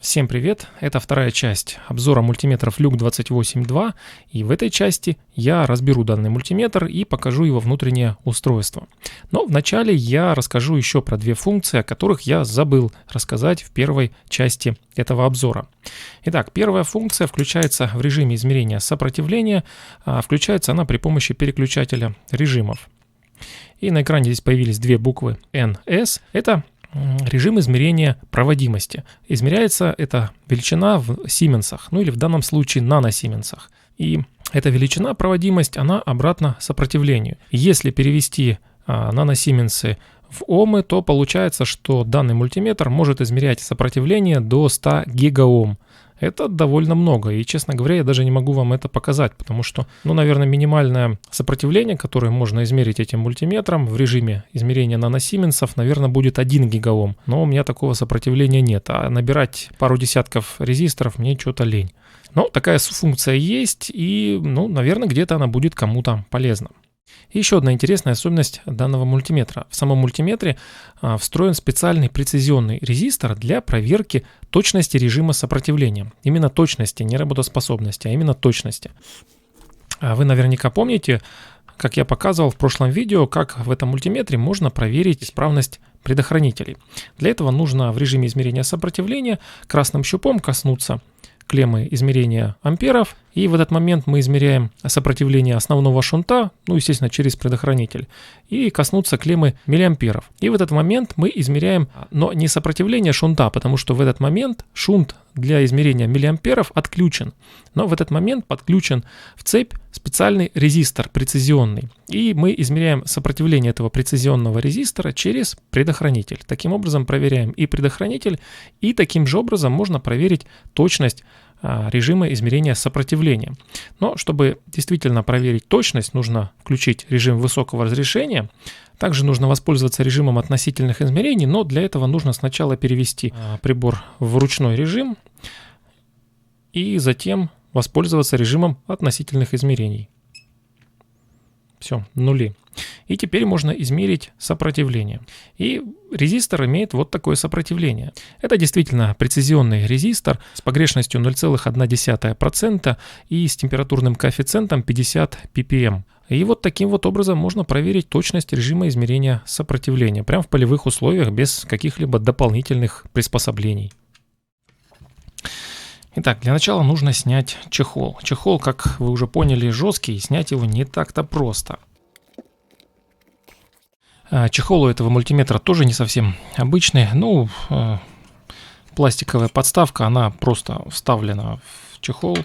Всем привет! Это вторая часть обзора мультиметров Люк 28.2, и в этой части я разберу данный мультиметр и покажу его внутреннее устройство. Но вначале я расскажу еще про две функции, о которых я забыл рассказать в первой части этого обзора. Итак, первая функция включается в режиме измерения сопротивления, включается она при помощи переключателя режимов. И на экране здесь появились две буквы NS, это режим измерения проводимости. Измеряется эта величина в сименсах, ну или в данном случае наносименсах. И эта величина проводимость, она обратна сопротивлению. Если перевести наносименсы в омы, то получается, что данный мультиметр может измерять сопротивление до 100 гигаом. Это довольно много, и, честно говоря, я даже не могу вам это показать, потому что, наверное, минимальное сопротивление, которое можно измерить этим мультиметром в режиме измерения наносименсов, наверное, будет 1 гигаом, но у меня такого сопротивления нет, а набирать пару десятков резисторов мне что-то лень. Но такая функция есть, и, наверное, где-то она будет кому-то полезна. И еще одна интересная особенность данного мультиметра. В самом мультиметре встроен специальный прецизионный резистор для проверки точности режима сопротивления. Именно точности, не работоспособности, а именно точности. Вы наверняка помните, как я показывал в прошлом видео, как в этом мультиметре можно проверить исправность предохранителей. Для этого нужно в режиме измерения сопротивления красным щупом коснуться клеммы измерения амперов, и в этот момент мы измеряем сопротивление основного шунта, естественно, через предохранитель, и коснуться клеммы миллиамперов. И в этот момент мы измеряем, но не сопротивление шунта, потому что в этот момент шунт для измерения миллиамперов отключен, но в этот момент подключен в цепь специальный резистор прецизионный, и мы измеряем сопротивление этого прецизионного резистора через предохранитель. Таким образом проверяем и предохранитель, и таким же образом можно проверить точность режима измерения сопротивления. Но чтобы действительно проверить точность, нужно включить режим высокого разрешения. Также нужно воспользоваться режимом относительных измерений, но для этого нужно сначала перевести прибор в ручной режим и затем воспользоваться режимом относительных измерений. Все, нули. И теперь можно измерить сопротивление. И резистор имеет вот такое сопротивление. Это действительно прецизионный резистор с погрешностью 0,1% и с температурным коэффициентом 50 ppm. И вот таким вот образом можно проверить точность режима измерения сопротивления, прямо в полевых условиях, без каких-либо дополнительных приспособлений. Итак, для начала нужно снять чехол. Чехол, как вы уже поняли, жесткий, и снять его не так-то просто. Чехол у этого мультиметра тоже не совсем обычный. Пластиковая подставка, она просто вставлена в чехол.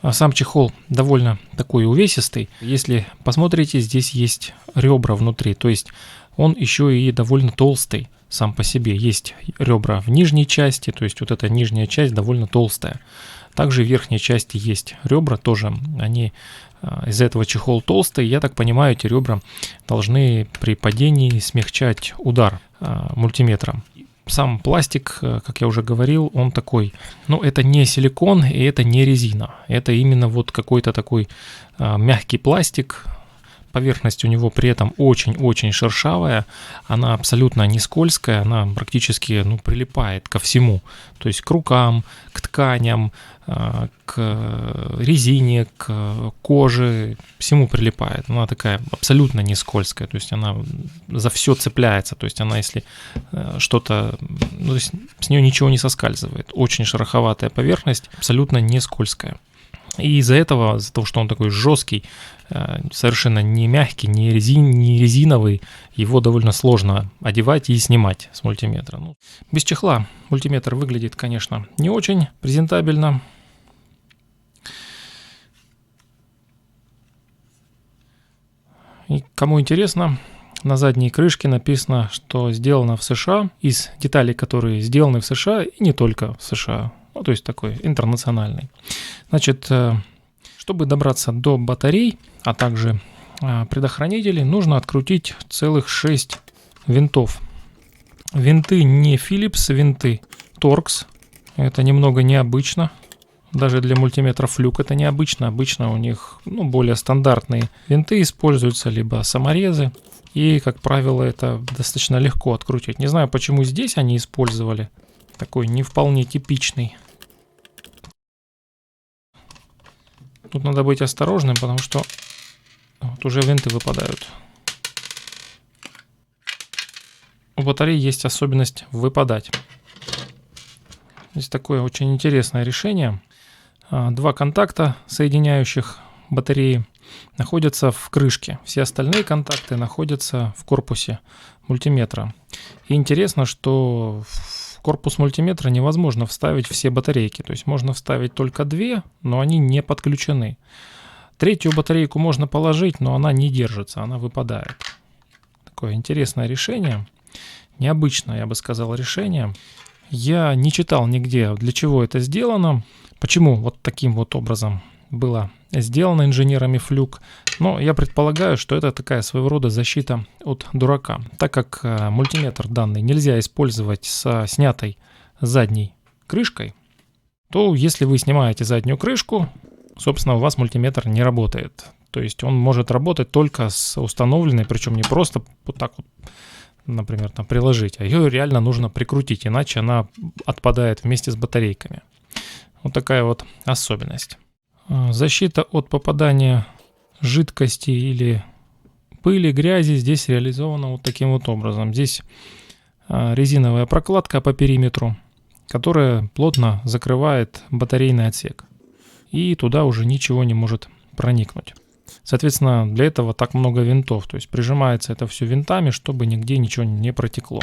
А сам чехол довольно такой увесистый. Если посмотрите, здесь есть ребра внутри, то есть он еще и довольно толстый сам по себе. Есть ребра в нижней части, то есть вот эта нижняя часть довольно толстая. Также в верхней части есть ребра, тоже они из-за этого чехол толстый. Я так понимаю, эти ребра должны при падении смягчать удар мультиметра. Сам пластик, как я уже говорил, он такой, это не силикон и это не резина. Это именно вот какой-то такой мягкий пластик. Поверхность у него при этом очень-очень шершавая, она абсолютно не скользкая, она практически прилипает ко всему, то есть к рукам, к тканям, к резине, к коже, всему прилипает. Она такая абсолютно не скользкая, то есть она за все цепляется, то есть она, если что-то, то есть с нее ничего не соскальзывает. Очень шероховатая поверхность, абсолютно не скользкая. И из-за того, что он такой жесткий, совершенно не мягкий, не резиновый, его довольно сложно одевать и снимать с мультиметра. Без чехла мультиметр выглядит, конечно, не очень презентабельно. И кому интересно, на задней крышке написано, что сделано в США, из деталей, которые сделаны в США и не только в США. То есть такой интернациональный. Значит, чтобы добраться до батарей, а также предохранителей, нужно открутить целых 6 винтов. Винты не Philips, винты Torx. Это немного необычно. Даже для мультиметров Люк это необычно. Обычно у них более стандартные винты используются, либо саморезы. И, как правило, это достаточно легко открутить. Не знаю, почему здесь они использовали такой не вполне типичный. Тут надо быть осторожным, потому что вот уже винты выпадают. У батареи есть особенность выпадать. Здесь такое очень интересное решение. Два контакта, соединяющих батареи, находятся в крышке. Все остальные контакты находятся в корпусе мультиметра. И интересно, что в корпус мультиметра невозможно вставить все батарейки. То есть можно вставить только две, но они не подключены. Третью батарейку можно положить, но она не держится, она выпадает. Такое интересное решение. Необычное, я бы сказал, решение. Я не читал нигде, для чего это сделано, почему вот таким вот образом было сделано инженерами Fluke, но я предполагаю, что это такая своего рода защита от дурака, так как мультиметр данный нельзя использовать со снятой задней крышкой, то если вы снимаете заднюю крышку, собственно, у вас мультиметр не работает. То есть он может работать только с установленной, причем не просто вот так вот, например, там приложить, а ее реально нужно прикрутить, иначе она отпадает вместе с батарейками. Вот такая вот особенность. Защита от попадания жидкости или пыли, грязи здесь реализована вот таким вот образом. Здесь резиновая прокладка по периметру, которая плотно закрывает батарейный отсек. И туда уже ничего не может проникнуть. Соответственно, для этого так много винтов. То есть прижимается это все винтами, чтобы нигде ничего не протекло.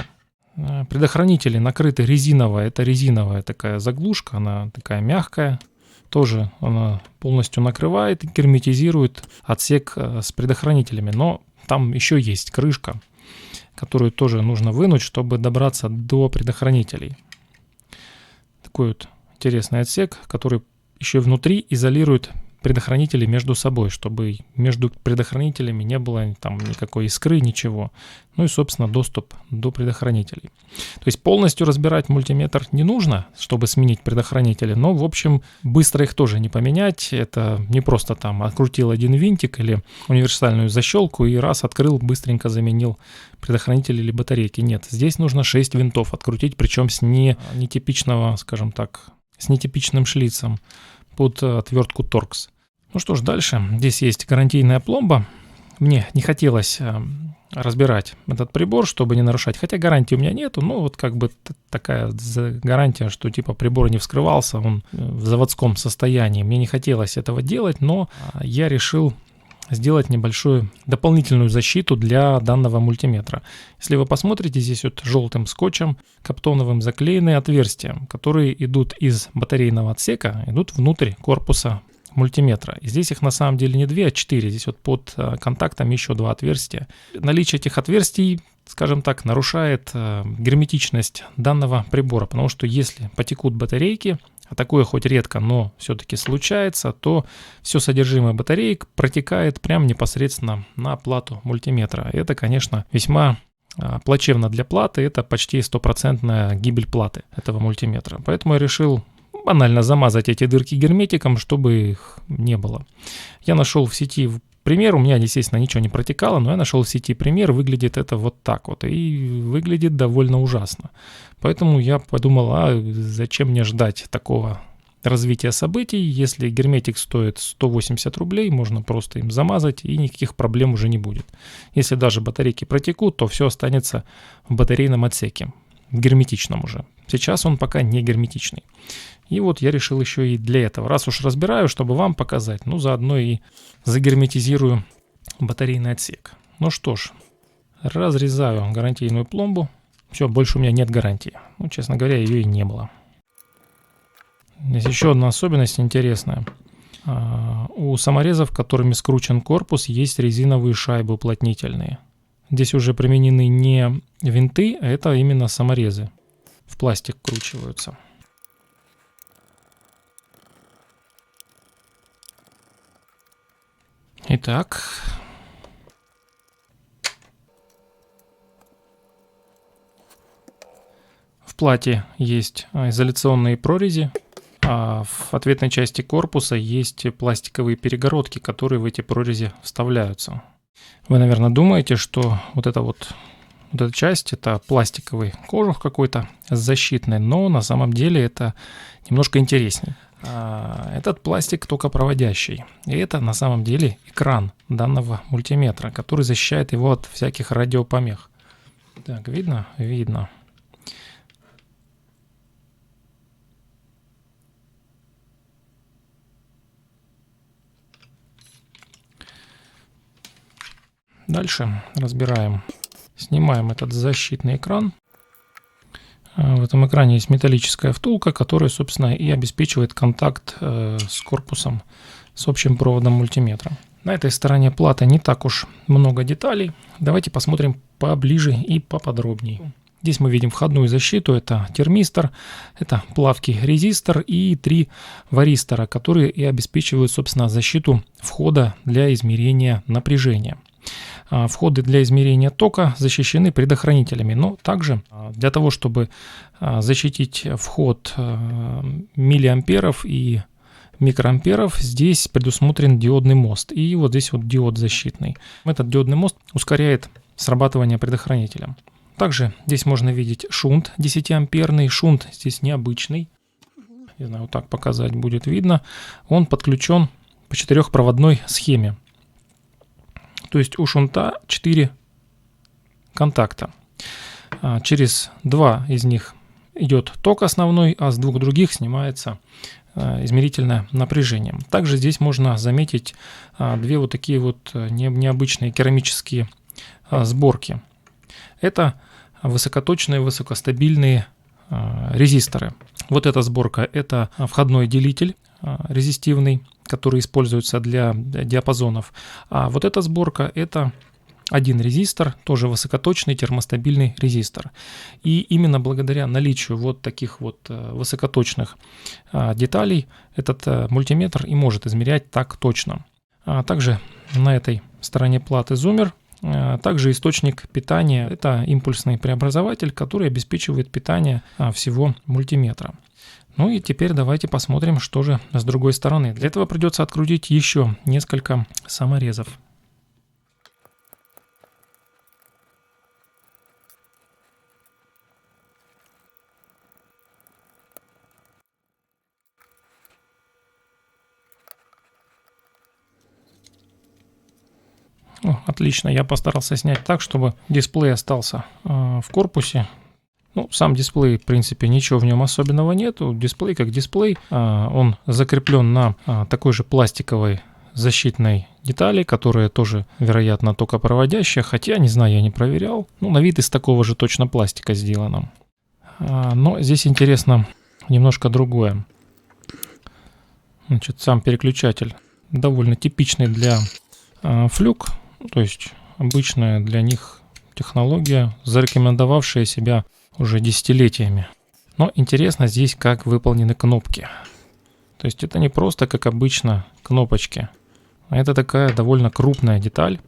Предохранители накрыты резиновой. Это резиновая такая заглушка, она такая мягкая. Тоже она полностью накрывает и герметизирует отсек с предохранителями. Но там еще есть крышка, которую тоже нужно вынуть, чтобы добраться до предохранителей. Такой вот интересный отсек, который еще внутри изолирует предохранители между собой, чтобы между предохранителями не было там никакой искры, ничего. Ну и, собственно, доступ до предохранителей. То есть полностью разбирать мультиметр не нужно, чтобы сменить предохранители, но, в общем, быстро их тоже не поменять. Это не просто там открутил один винтик или универсальную защелку и раз открыл, быстренько заменил предохранитель или батарейки. Нет, здесь нужно 6 винтов открутить, причем с нетипичного, скажем так, с нетипичным шлицем под отвертку Torx. Ну что ж, дальше. Здесь есть гарантийная пломба. Мне не хотелось разбирать этот прибор, чтобы не нарушать. Хотя гарантии у меня нету. Ну вот как бы такая гарантия, что типа прибор не вскрывался, он в заводском состоянии. Мне не хотелось этого делать, но я решил сделать небольшую дополнительную защиту для данного мультиметра. Если вы посмотрите, здесь вот желтым скотчем каптоновым заклеены отверстия, которые идут из батарейного отсека, идут внутрь корпуса мультиметра. И здесь их на самом деле не 2, а 4. Здесь вот под контактом еще 2 отверстия. Наличие этих отверстий, скажем так, нарушает герметичность данного прибора, потому что если потекут батарейки, а такое хоть редко, но все-таки случается, то все содержимое батареек протекает прямо непосредственно на плату мультиметра. Это, конечно, весьма плачевно для платы, это почти 100% гибель платы этого мультиметра. Поэтому я решил банально замазать эти дырки герметиком, чтобы их не было. Я нашел в сети пример, у меня, естественно, ничего не протекало, но я нашел в сети пример, выглядит это вот так вот, и выглядит довольно ужасно. Поэтому я подумал, зачем мне ждать такого развития событий, если герметик стоит 180 рублей, можно просто им замазать, и никаких проблем уже не будет. Если даже батарейки протекут, то все останется в батарейном отсеке, герметичном уже. Сейчас он пока не герметичный. И вот я решил еще и для этого. Раз уж разбираю, чтобы вам показать, ну заодно и загерметизирую батарейный отсек. Ну что ж, разрезаю гарантийную пломбу. Все, больше у меня нет гарантии. Ну, честно говоря, ее и не было. Здесь еще одна особенность интересная. У саморезов, которыми скручен корпус, есть резиновые шайбы уплотнительные. Здесь уже применены не винты, а это именно саморезы. В пластик вкручиваются. Итак, в плате есть изоляционные прорези, а в ответной части корпуса есть пластиковые перегородки, которые в эти прорези вставляются. Вы, наверное, думаете, что вот эта вот вот эта часть, это пластиковый кожух какой-то защитный, но на самом деле это немножко интереснее. Этот пластик токопроводящий, и это на самом деле экран данного мультиметра, который защищает его от всяких радиопомех. Так, видно? Видно. Дальше разбираем. Снимаем этот защитный экран. В этом экране есть металлическая втулка, которая, собственно, и обеспечивает контакт с корпусом, с общим проводом мультиметра. На этой стороне платы не так уж много деталей. Давайте посмотрим поближе и поподробнее. Здесь мы видим входную защиту. Это термистор, это плавкий резистор и 3 варистора, которые и обеспечивают, собственно, защиту входа для измерения напряжения. Входы для измерения тока защищены предохранителями, но также для того, чтобы защитить вход миллиамперов и микроамперов, здесь предусмотрен диодный мост. И вот здесь вот диод защитный. Этот диодный мост ускоряет срабатывание предохранителя. Также здесь можно видеть шунт 10-амперный. Шунт здесь необычный. Не знаю, вот так показать будет видно. Он подключен по 4-проводной схеме. То есть у шунта 4 контакта. Через 2 из них идет ток основной, а с 2 других снимается измерительное напряжение. Также здесь можно заметить 2 вот такие вот необычные керамические сборки. Это высокоточные, высокостабильные резисторы. Вот эта сборка – это входной делитель резистивный, который используется для диапазонов. А вот эта сборка – это один резистор, тоже высокоточный термостабильный резистор. И именно благодаря наличию вот таких вот высокоточных деталей этот мультиметр и может измерять так точно. Также на этой стороне платы зуммер. Также источник питания – это импульсный преобразователь, который обеспечивает питание всего мультиметра. Ну и теперь давайте посмотрим, что же с другой стороны. Для этого придется открутить еще несколько саморезов. Отлично, я постарался снять так, чтобы дисплей остался в корпусе. Ну, сам дисплей, в принципе, ничего в нем особенного нету. Дисплей как дисплей. Он закреплен на такой же пластиковой защитной детали, которая тоже, вероятно, токопроводящая. Хотя, не знаю, я не проверял. Ну, на вид из такого же точно пластика сделано. Но здесь интересно немножко другое. Значит, сам переключатель довольно типичный для флюк. То есть обычная для них технология, зарекомендовавшая себя уже десятилетиями. Но интересно здесь, как выполнены кнопки. То есть это не просто, как обычно, кнопочки. А это такая довольно крупная деталь,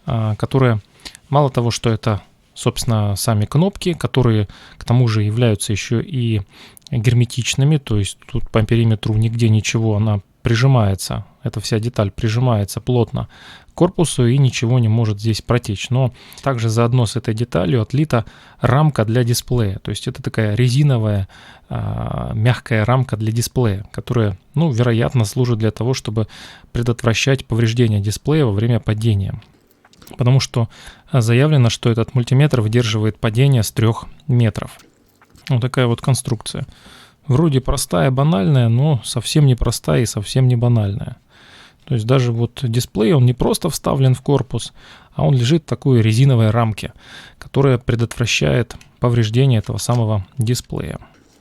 которая мало того, что это, собственно, сами кнопки, которые к тому же являются еще и герметичными. То есть тут по периметру нигде ничего, она прижимается, эта вся деталь прижимается плотно к корпусу и ничего не может здесь протечь. Но также заодно с этой деталью отлита рамка для дисплея. То есть это такая резиновая мягкая рамка для дисплея, которая, ну, вероятно, служит для того, чтобы предотвращать повреждение дисплея во время падения. Потому что заявлено, что этот мультиметр выдерживает падение с 3 метров. Вот такая вот конструкция. Вроде простая, банальная, но совсем не простая и совсем не банальная. То есть даже вот дисплей, он не просто вставлен в корпус, а он лежит в такой резиновой рамке, которая предотвращает повреждение этого самого дисплея.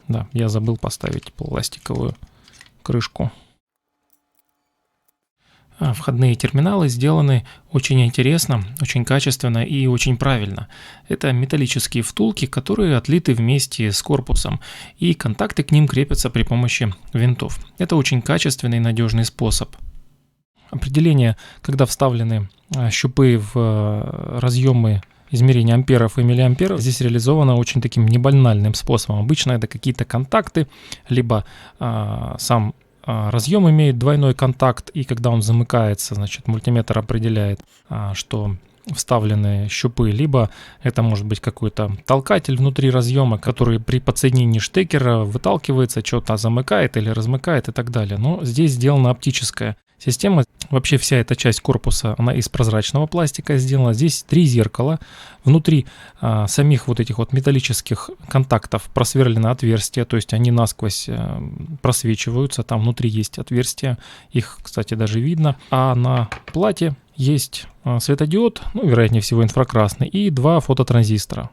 Да, я забыл поставить пластиковую крышку. Входные терминалы сделаны очень интересно, очень качественно и очень правильно. Это металлические втулки, которые отлиты вместе с корпусом, и контакты к ним крепятся при помощи винтов. Это очень качественный и надежный способ. Определение, когда вставлены щупы в разъемы измерения амперов и миллиамперов, здесь реализовано очень таким небанальным способом. Обычно это какие-то контакты, либо сам разъем имеет двойной контакт, и когда он замыкается, значит, мультиметр определяет, что вставлены щупы, либо это может быть какой-то толкатель внутри разъема, который при подсоединении штекера выталкивается, что-то замыкает или размыкает и так далее. Но здесь сделана оптическая система. Вообще вся эта часть корпуса, она из прозрачного пластика сделана. Здесь 3 зеркала. Внутри самих вот этих вот металлических контактов просверлено отверстие, то есть они насквозь просвечиваются. Там внутри есть отверстия, их, кстати, даже видно. А на плате есть светодиод, ну, вероятнее всего инфракрасный, и 2 фототранзистора.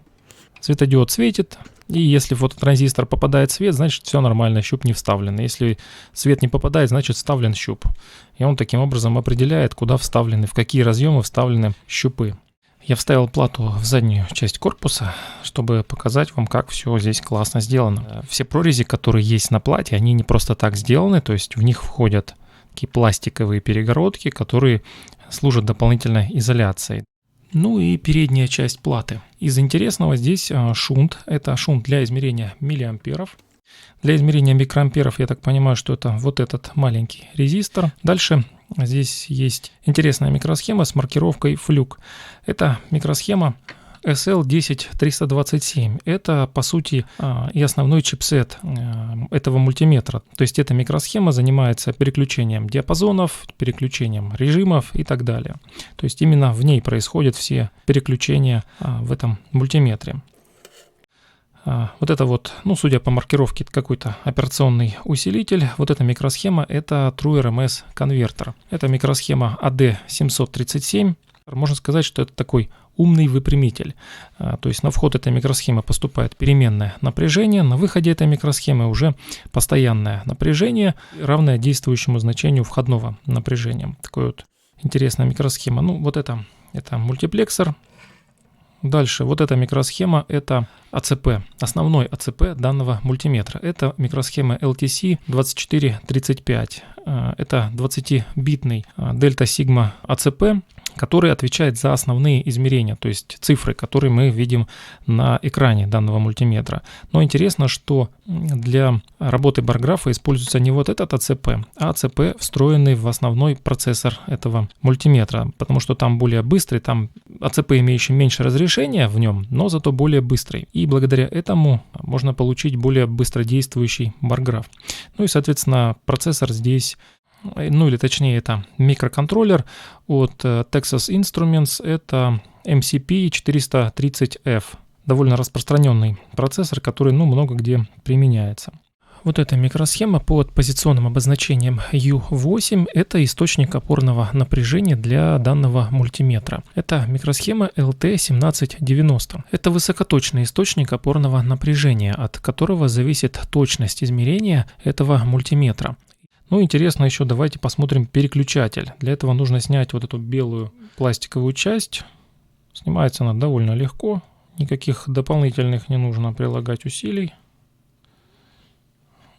Светодиод светит, и если фототранзистор попадает в свет, значит все нормально, щуп не вставлен. Если свет не попадает, значит вставлен щуп. И он таким образом определяет, куда вставлены, в какие разъемы вставлены щупы. Я вставил плату в заднюю часть корпуса, чтобы показать вам, как все здесь классно сделано. Все прорези, которые есть на плате, они не просто так сделаны, то есть в них входят такие пластиковые перегородки, которые служат дополнительной изоляцией. Ну и передняя часть платы. Из интересного здесь шунт. Это шунт для измерения миллиамперов. Для измерения микроамперов, я так понимаю, что это вот этот маленький резистор. Дальше здесь есть интересная микросхема с маркировкой флюк. Это микросхема SL10327. Это, по сути, и основной чипсет этого мультиметра. То есть эта микросхема занимается переключением диапазонов, переключением режимов и так далее. То есть именно в ней происходят все переключения в этом мультиметре. Вот это вот, ну, судя по маркировке, какой-то операционный усилитель. Вот эта микросхема — это TrueRMS конвертер. Это микросхема AD737. Можно сказать, что это такой умный выпрямитель. То есть на вход этой микросхемы поступает переменное напряжение, на выходе этой микросхемы уже постоянное напряжение, равное действующему значению входного напряжения. Такой вот интересная микросхема. Ну, вот это мультиплексор. Дальше, вот эта микросхема — это АЦП, основной АЦП данного мультиметра. Это микросхема LTC2435. Это 20-битный дельта-сигма АЦП, который отвечает за основные измерения, то есть цифры, которые мы видим на экране данного мультиметра. Но интересно, что для работы барграфа используется не вот этот АЦП, а АЦП, встроенный в основной процессор этого мультиметра, потому что там более быстрый, там АЦП, имеющий меньше разрешения в нем, но зато более быстрый. И благодаря этому можно получить более быстродействующий барграф. Ну и, соответственно, процессор здесь, ну или точнее это микроконтроллер от Texas Instruments, это MCP430F, довольно распространенный процессор, который много где применяется. Вот эта микросхема под позиционным обозначением U8 – это источник опорного напряжения для данного мультиметра. Это микросхема LT1790. Это высокоточный источник опорного напряжения, от которого зависит точность измерения этого мультиметра. Ну, интересно еще, давайте посмотрим переключатель. Для этого нужно снять вот эту белую пластиковую часть. Снимается она довольно легко, никаких дополнительных не нужно прилагать усилий.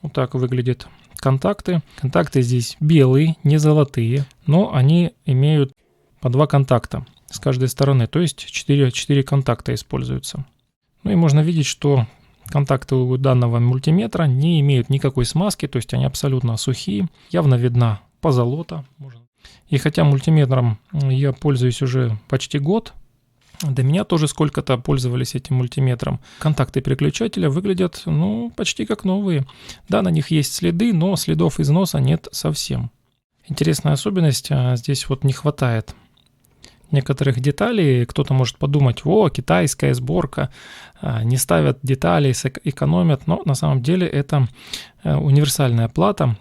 Вот так выглядят контакты. Контакты здесь белые, не золотые, но они имеют по 2 контакта с каждой стороны, то есть 4 контакта используются. Ну и можно видеть, что контакты у данного мультиметра не имеют никакой смазки, то есть они абсолютно сухие, явно видна позолота. И хотя мультиметром я пользуюсь уже почти год, до меня тоже сколько-то пользовались этим мультиметром. Контакты переключателя выглядят, почти как новые. Да, на них есть следы, но следов износа нет совсем. Интересная особенность, здесь вот не хватает некоторых деталей. Кто-то может подумать, китайская сборка, не ставят детали, экономят, но на самом деле это универсальная плата.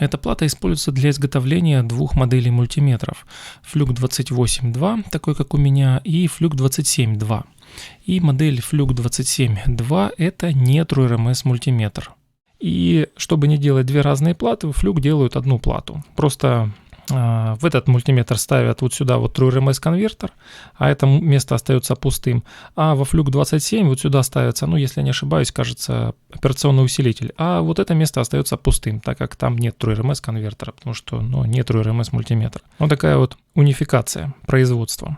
Эта плата используется для изготовления 2 моделей мультиметров. Fluke 28.2, такой как у меня, и Fluke 27.2. И модель Fluke 27.2 это не TrueRMS мультиметр. И чтобы не делать 2 разные платы, Fluke делают одну плату. Просто в этот мультиметр ставят вот сюда вот TrueRMS конвертер, а это место остается пустым. А во Fluke 27 вот сюда ставится, если я не ошибаюсь, кажется, операционный усилитель. А вот это место остается пустым, так как там нет TrueRMS конвертера, потому что нет TrueRMS мультиметра. Вот такая вот унификация производства.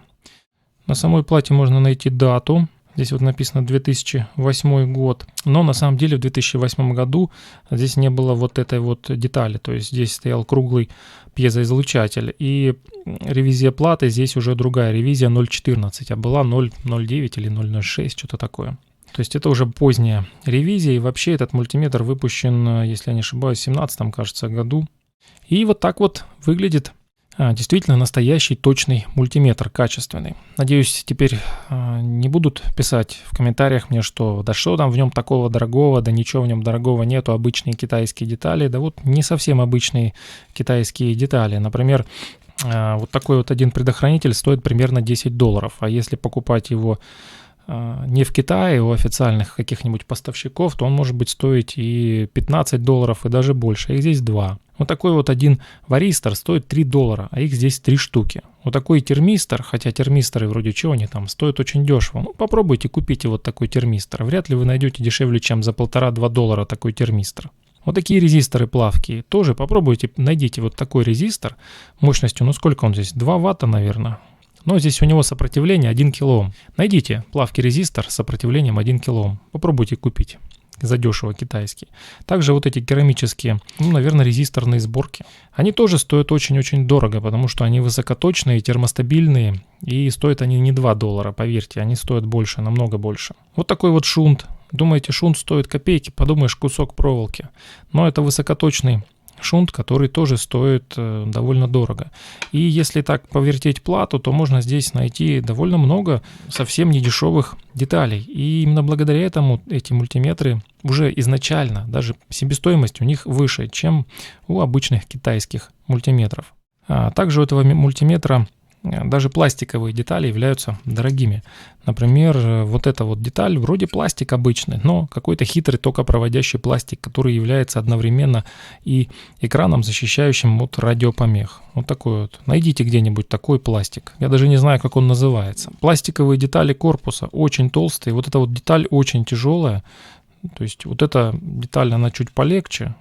На самой плате можно найти дату. Здесь вот написано 2008 год, но на самом деле в 2008 году здесь не было вот этой вот детали, то есть здесь стоял круглый пьезоизлучатель, и ревизия платы здесь уже другая, ревизия 0.14, а была 0.09 или 0.06, что-то такое. То есть это уже поздняя ревизия, и вообще этот мультиметр выпущен, если я не ошибаюсь, в 2017, кажется, году. И вот так вот выглядит действительно настоящий точный мультиметр, качественный. Надеюсь, теперь не будут писать в комментариях мне, что да что там в нем такого дорогого, да ничего в нем дорогого нету, обычные китайские детали. Да вот не совсем обычные китайские детали. Например, вот такой вот один предохранитель стоит примерно $10, а если покупать его не в Китае у официальных каких-нибудь поставщиков, то он может быть стоить и $15, и даже больше. Их здесь 2. Вот такой вот один варистор стоит $3, а их здесь 3 штуки. Вот такой термистор, хотя термисторы вроде чего они там, стоят очень дешево. Ну, попробуйте, купите вот такой термистор. Вряд ли вы найдете дешевле, чем за $1,5-2 такой термистор. Вот такие резисторы плавкие. Тоже попробуйте, найдите вот такой резистор мощностью, ну сколько он здесь? 2 ватта, наверное. Но здесь у него сопротивление 1 кОм. Найдите плавкий резистор с сопротивлением 1 кОм. Попробуйте купить. Задешево китайский. Также вот эти керамические, ну, наверное, резисторные сборки. Они тоже стоят очень-очень дорого, потому что они высокоточные, термостабильные. И стоят они не $2, поверьте, они стоят больше, намного больше. Вот такой вот шунт. Думаете, шунт стоит копейки? Подумаешь, кусок проволоки. Но это высокоточный шунт, который тоже стоит довольно дорого. И если так повертеть плату, то можно здесь найти довольно много совсем недешевых деталей. И именно благодаря этому эти мультиметры уже изначально, даже себестоимость у них выше, чем у обычных китайских мультиметров. Также у этого мультиметра даже пластиковые детали являются дорогими. Например, вот эта вот деталь вроде пластик обычный, но какой-то хитрый токопроводящий пластик, который является одновременно и экраном, защищающим от радиопомех. Вот такой вот. Найдите где-нибудь такой пластик. Я даже не знаю, как он называется. Пластиковые детали корпуса очень толстые. Вот эта вот деталь очень тяжелая. То есть вот эта деталь, она чуть полегче,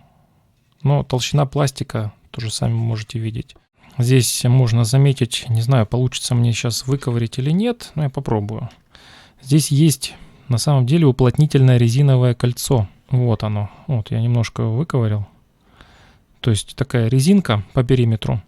но толщина пластика тоже сами можете видеть. Здесь можно заметить, не знаю, получится мне сейчас выковырить или нет, но я попробую. Здесь есть на самом деле уплотнительное резиновое кольцо. Вот оно. Вот я немножко выковырил. То есть такая резинка по периметру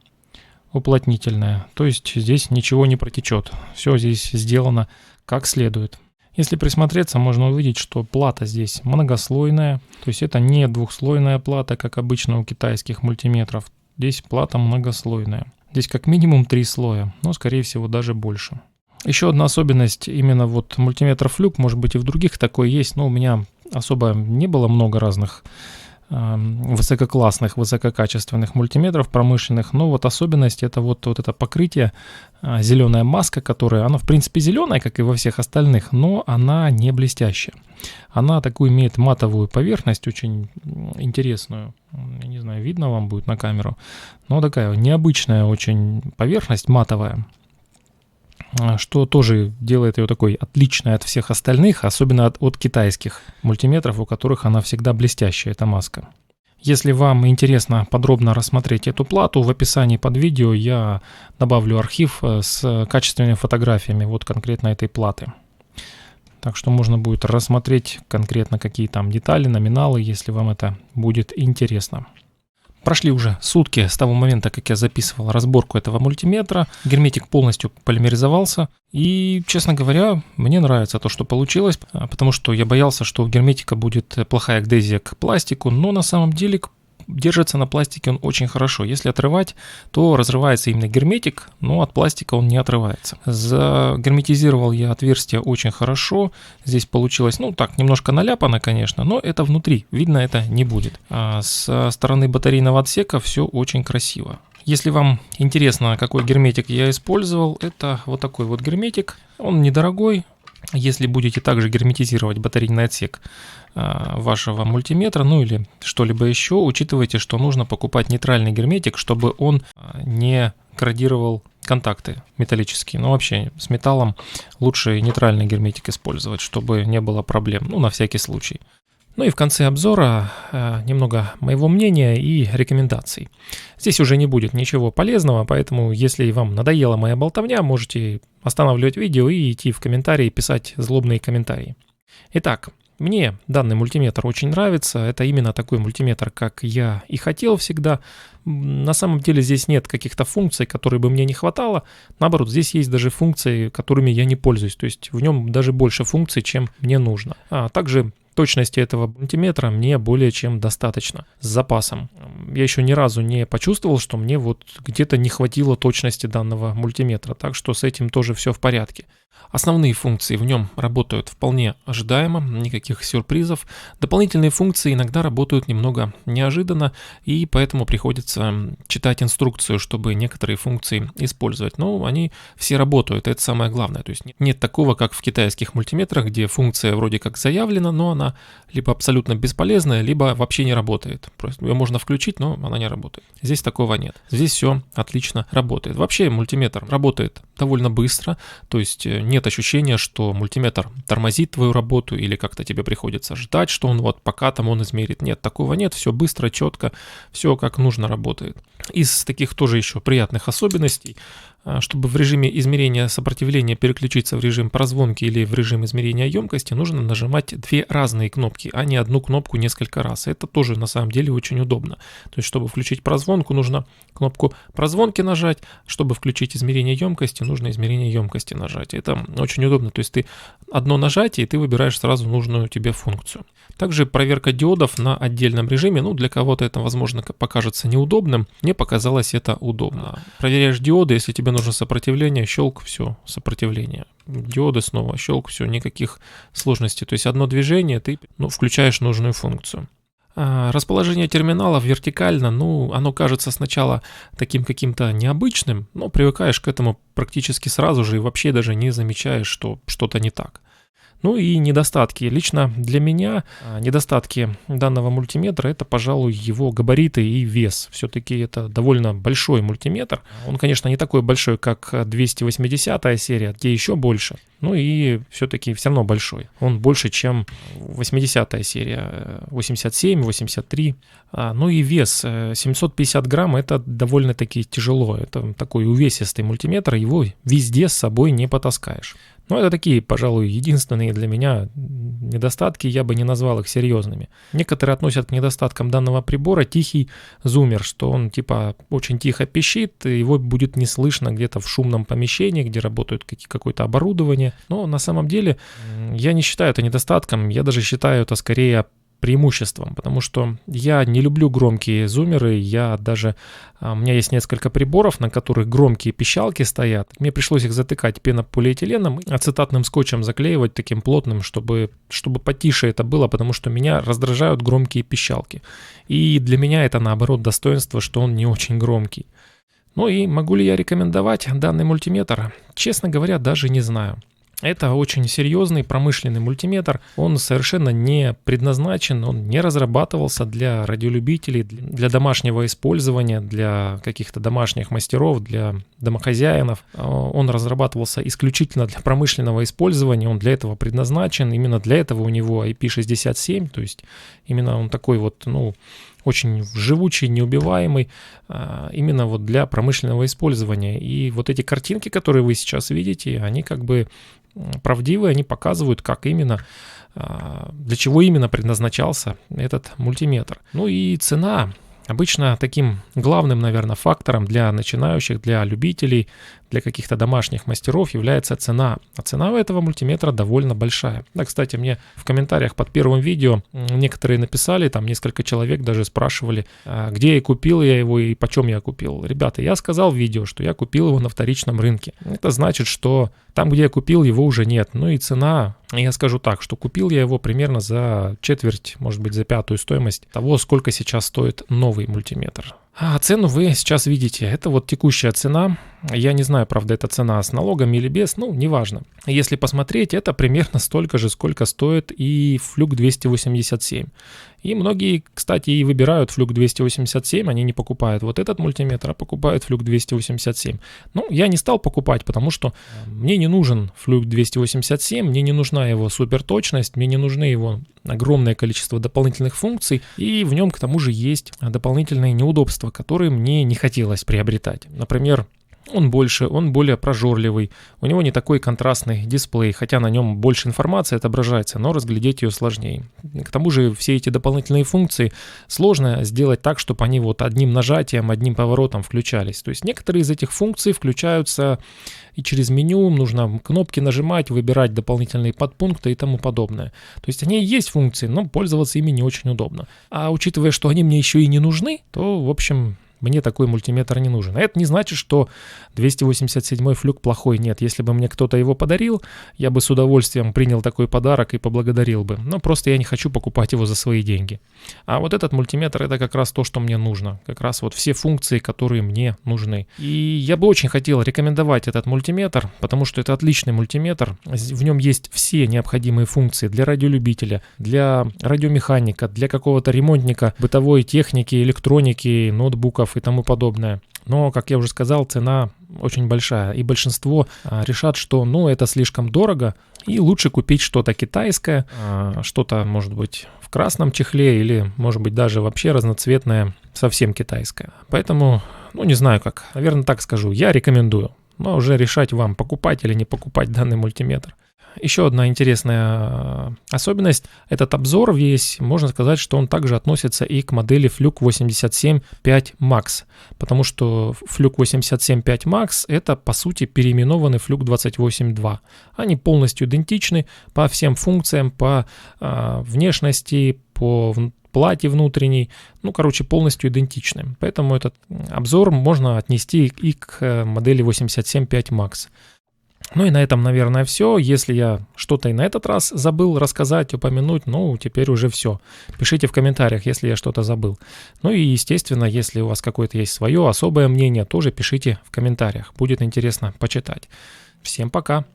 уплотнительная. То есть здесь ничего не протечет. Все здесь сделано как следует. Если присмотреться, можно увидеть, что плата здесь многослойная. То есть это не двухслойная плата, как обычно у китайских мультиметров. Здесь плата многослойная. Здесь как минимум 3 слоя, но скорее всего даже больше. Еще одна особенность именно вот мультиметров Fluke, может быть и в других такое есть, но у меня особо не было много разных высококлассных, высококачественных мультиметров промышленных, но вот особенность это вот это покрытие, зеленая маска, которая, она в принципе зеленая, как и во всех остальных, но она не блестящая. Она такую имеет матовую поверхность, очень интересную, я не знаю, видно вам будет на камеру, но такая необычная очень поверхность, матовая, что тоже делает ее такой отличной от всех остальных, особенно от китайских мультиметров, у которых она всегда блестящая, эта маска. Если вам интересно подробно рассмотреть эту плату, в описании под видео я добавлю архив с качественными фотографиями вот конкретно этой платы. Так что можно будет рассмотреть конкретно какие там детали, номиналы, если вам это будет интересно. Прошли уже сутки с того момента, как я записывал разборку этого мультиметра. Герметик полностью полимеризовался. И, честно говоря, мне нравится то, что получилось, потому что я боялся, что у герметика будет плохая адгезия к пластику, но на самом деле держится на пластике он очень хорошо. Если отрывать, то разрывается именно герметик, но от пластика он не отрывается. Загерметизировал я отверстие очень хорошо. Здесь получилось, ну так, немножко наляпано, конечно, но это внутри, видно это не будет. А со стороны батарейного отсека все очень красиво. Если вам интересно, какой герметик я использовал, это вот такой вот герметик. Он недорогой. Если будете также герметизировать батарейный отсек вашего мультиметра, ну или что-либо еще, учитывайте, что нужно покупать нейтральный герметик, чтобы он не корродировал контакты металлические. Но вообще с металлом лучше нейтральный герметик использовать, чтобы не было проблем, ну на всякий случай. Ну и в конце обзора немного моего мнения и рекомендаций. Здесь уже не будет ничего полезного, поэтому если вам надоела моя болтовня, можете останавливать видео и идти в комментарии, писать злобные комментарии. Итак, мне данный мультиметр очень нравится. Это именно такой мультиметр, как я и хотел всегда. На самом деле здесь нет каких-то функций, которые бы мне не хватало. Наоборот, здесь есть даже функции, которыми я не пользуюсь. То есть в нем даже больше функций, чем мне нужно. А также точности этого мультиметра мне более чем достаточно, с запасом. Я еще ни разу не почувствовал, что мне вот где-то не хватило точности данного мультиметра, так что с этим тоже все в порядке. Основные функции в нем работают вполне ожидаемо, никаких сюрпризов. Дополнительные функции иногда работают немного неожиданно, и поэтому приходится читать инструкцию, чтобы некоторые функции использовать. Но они все работают, это самое главное. То есть нет такого, как в китайских мультиметрах, где функция вроде как заявлена, но она либо абсолютно бесполезная, либо вообще не работает. Просто ее можно включить, но она не работает. Здесь такого нет. Здесь все отлично работает. Вообще мультиметр работает довольно быстро, то есть нет ощущения, что мультиметр тормозит твою работу или как-то тебе приходится ждать, что он вот пока там он измерит. Нет, такого нет, все быстро, четко, все как нужно работает. Из таких тоже еще приятных особенностей, чтобы в режиме измерения сопротивления переключиться в режим прозвонки или в режим измерения емкости, нужно нажимать две разные кнопки, а не одну кнопку несколько раз. Это тоже на самом деле очень удобно. То есть, чтобы включить прозвонку, нужно кнопку прозвонки нажать, чтобы включить измерение емкости, нужно измерение емкости нажать. Это очень удобно. То есть, ты одно нажатие, и ты выбираешь сразу нужную тебе функцию. Также проверка диодов на отдельном режиме, для кого-то это, возможно, покажется неудобным, мне показалось это удобно. Проверяешь диоды, если тебе нужно сопротивление, щелк, все, сопротивление. Диоды снова, щелк, все, никаких сложностей. То есть одно движение, ты включаешь нужную функцию. Расположение терминалов вертикально, оно кажется сначала таким каким-то необычным, но привыкаешь к этому практически сразу же и вообще даже не замечаешь, что что-то не так. Ну и недостатки. Лично для меня недостатки данного мультиметра — это, пожалуй, его габариты и вес. Все-таки это довольно большой мультиметр. Он, конечно, не такой большой, как 280-я серия, где еще больше. Ну и все-таки все равно большой. Он больше, чем 80-я серия, 87, 83. Ну и вес 750 грамм — это довольно-таки тяжело. Это такой увесистый мультиметр, его везде с собой не потаскаешь. Но это такие, пожалуй, единственные для меня недостатки, я бы не назвал их серьезными. Некоторые относят к недостаткам данного прибора тихий зуммер, что он типа очень тихо пищит, и его будет не слышно где-то в шумном помещении, где работает какое-то оборудование. Но на самом деле я не считаю это недостатком, я даже считаю это скорее преимуществом, потому что я не люблю громкие зуммеры, у меня есть несколько приборов, на которых громкие пищалки стоят, мне пришлось их затыкать пенополиэтиленом и ацетатным скотчем заклеивать таким плотным, чтобы потише это было, потому что меня раздражают громкие пищалки, и для меня это наоборот достоинство, что он не очень громкий. Ну и могу ли я рекомендовать данный мультиметр? Честно говоря, даже не знаю. Это очень серьезный промышленный мультиметр, он совершенно не предназначен, он не разрабатывался для радиолюбителей, для домашнего использования, для каких-то домашних мастеров, для домохозяинов. Он разрабатывался исключительно для промышленного использования, он для этого предназначен, именно для этого у него IP67, то есть именно он такой вот, очень живучий, неубиваемый, именно вот для промышленного использования. И вот эти картинки, которые вы сейчас видите, они как бы правдивые, они показывают, как именно, для чего именно предназначался этот мультиметр. Ну и цена. Обычно таким главным, наверное, фактором для начинающих, для любителей, для каких-то домашних мастеров является цена. А цена у этого мультиметра довольно большая. Да, кстати, мне в комментариях под первым видео некоторые написали, там несколько человек даже спрашивали, где я купил я его и почем я купил. Ребята, я сказал в видео, что я купил его на вторичном рынке. Это значит, что там, где я купил, его уже нет. Ну и цена, я скажу так, что купил я его примерно за четверть, может быть, за пятую стоимость того, сколько сейчас стоит новый мультиметр. А цену вы сейчас видите. Это вот текущая цена. Я не знаю, правда, это цена с налогами или без, ну, неважно. Если посмотреть, это примерно столько же, сколько стоит и Fluke 287. И многие, кстати, и выбирают Fluke 287, они не покупают вот этот мультиметр, а покупают Fluke 287. Ну, я не стал покупать, потому что мне не нужен Fluke 287, мне не нужна его суперточность, мне не нужны его огромное количество дополнительных функций, и в нем к тому же есть дополнительные неудобства, которые мне не хотелось приобретать. Например, он более прожорливый, у него не такой контрастный дисплей, хотя на нем больше информации отображается, но разглядеть ее сложнее. К тому же все эти дополнительные функции сложно сделать так, чтобы они вот одним нажатием, одним поворотом включались. То есть некоторые из этих функций включаются и через меню, нужно кнопки нажимать, выбирать дополнительные подпункты и тому подобное. То есть они и есть функции, но пользоваться ими не очень удобно. А учитывая, что они мне еще и не нужны, то, в общем, мне такой мультиметр не нужен. А это не значит, что 287-й Fluke плохой. Нет, если бы мне кто-то его подарил, я бы с удовольствием принял такой подарок и поблагодарил бы. Но просто я не хочу покупать его за свои деньги. А вот этот мультиметр — это как раз то, что мне нужно. Как раз вот все функции, которые мне нужны. И я бы очень хотел рекомендовать этот мультиметр, потому что это отличный мультиметр. В нем есть все необходимые функции для радиолюбителя, для радиомеханика, для какого-то ремонтника бытовой техники, электроники, ноутбуков и тому подобное. Но, как я уже сказал, цена очень большая, и большинство решат, что это слишком дорого, и лучше купить что-то китайское, что-то, может быть, в красном чехле, или, может быть, даже вообще разноцветное, совсем китайское. Поэтому, не знаю как, наверное, так скажу, я рекомендую, но уже решать вам, покупать или не покупать данный мультиметр. Еще одна интересная особенность. Этот обзор весь, можно сказать, что он также относится и к модели Fluke 87.5 Max, потому что Fluke 87.5 Max — это, по сути, переименованный Fluke 28.2. Они полностью идентичны по всем функциям, по внешности, по плате внутренней, полностью идентичны. Поэтому этот обзор можно отнести и к модели 87.5 Max. И на этом, наверное, все. Если я что-то и на этот раз забыл рассказать, упомянуть, теперь уже все. Пишите в комментариях, если я что-то забыл. И, естественно, если у вас какое-то есть свое особое мнение, тоже пишите в комментариях. Будет интересно почитать. Всем пока!